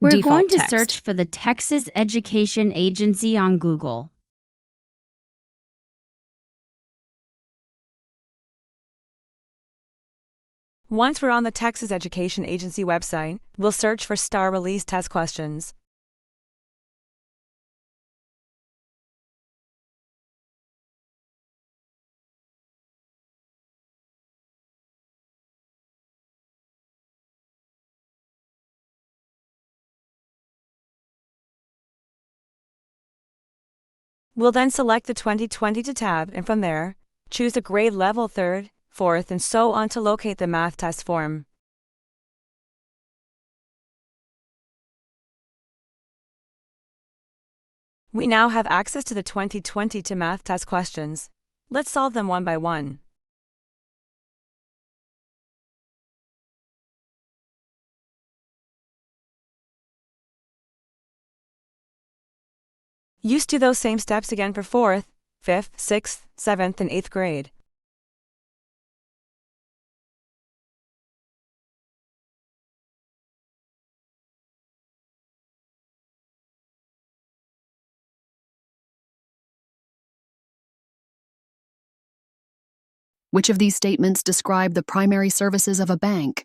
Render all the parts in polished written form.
We're Default going to text. search for the Texas Education Agency on Google. Once we're on the Texas Education Agency website, we'll search for STAAR Release Test Questions. We'll then select the 2022 tab, and from there, choose the grade level 3rd, 4th, and so on to locate the math test form. We now have access to the 2022 math test questions. Let's solve them one by one. Use do those same steps again for 4th, 5th, 6th, 7th, and 8th grade. Which of these statements describe the primary services of a bank?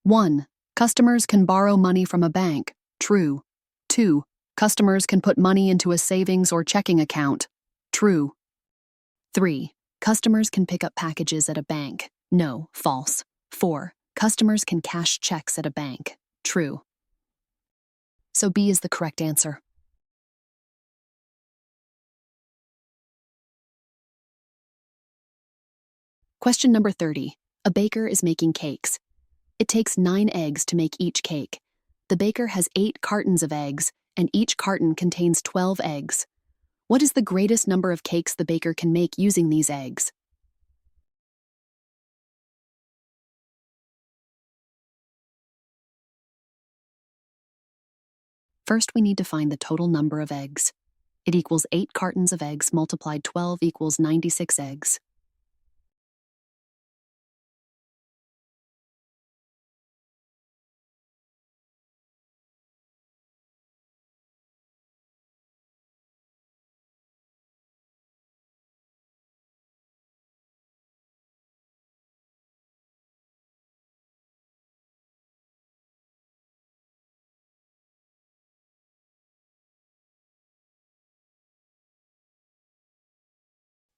1. Customers can borrow money from a bank. True. 2. Customers can put money into a savings or checking account. True. 3. Customers can pick up packages at a bank. No. False. 4. Customers can cash checks at a bank. True. So B is the correct answer. Question number 30. A baker is making cakes. It takes 9 eggs to make each cake. The baker has 8 cartons of eggs, and each carton contains 12 eggs. What is the greatest number of cakes the baker can make using these eggs? First, we need to find the total number of eggs. It equals 8 cartons of eggs multiplied 12 equals 96 eggs.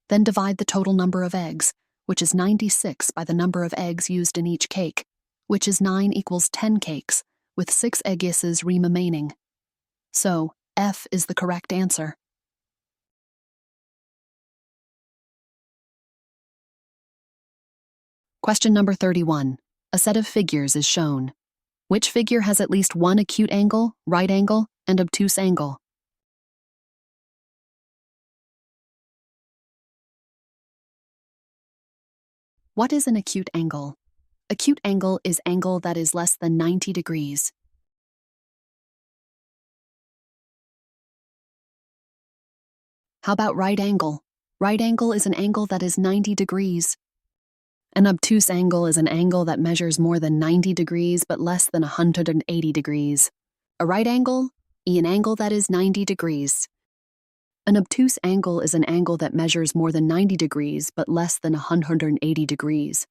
Then divide the total number of eggs, which is 96, by the number of eggs used in each cake, which is 9 equals 10 cakes, with 6 egg guesses remaining. So, F is the correct answer. Question number 31. A set of figures is shown. Which figure has at least one acute angle, right angle, and obtuse angle? What is an acute angle? Acute angle is angle that is less than 90 degrees. How about right angle? Right angle is an angle that is 90 degrees. An obtuse angle is an angle that measures more than 90 degrees but less than 180 degrees. A right angle is an angle that is 90 degrees. An obtuse angle is an angle that measures more than 90 degrees but less than 180 degrees.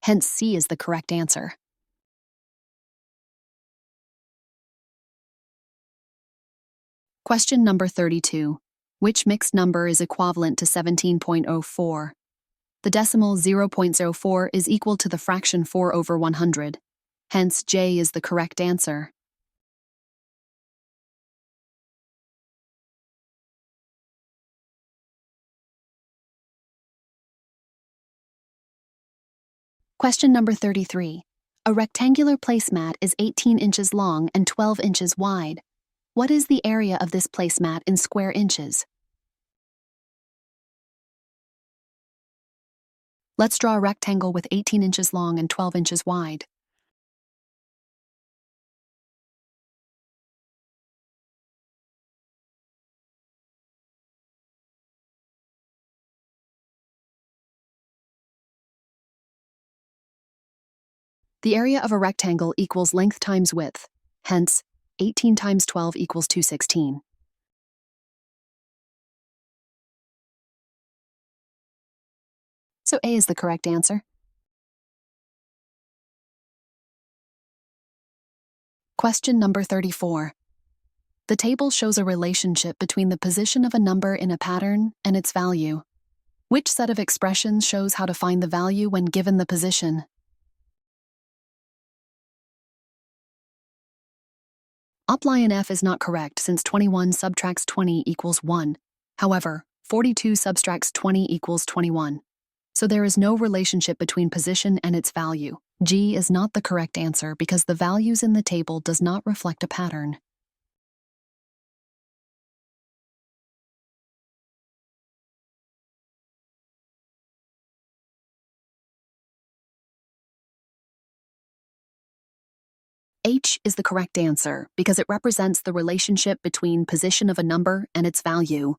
Hence, C is the correct answer. Question number 32. Which mixed number is equivalent to 17.04? The decimal 0.04 is equal to the fraction 4 over 100. Hence, J is the correct answer. Question number 33. A rectangular placemat is 18 inches long and 12 inches wide. What is the area of this placemat in square inches? Let's draw a rectangle with 18 inches long and 12 inches wide. The area of a rectangle equals length times width. Hence, 18 times 12 equals 216. So A is the correct answer. Question number 34. The table shows a relationship between the position of a number in a pattern and its value. Which set of expressions shows how to find the value when given the position? Option F is not correct since 21 subtracts 20 equals 1. However, 42 subtracts 20 equals 21. So there is no relationship between position and its value. G is not the correct answer because the values in the table does not reflect a pattern. H is the correct answer because it represents the relationship between position of a number and its value.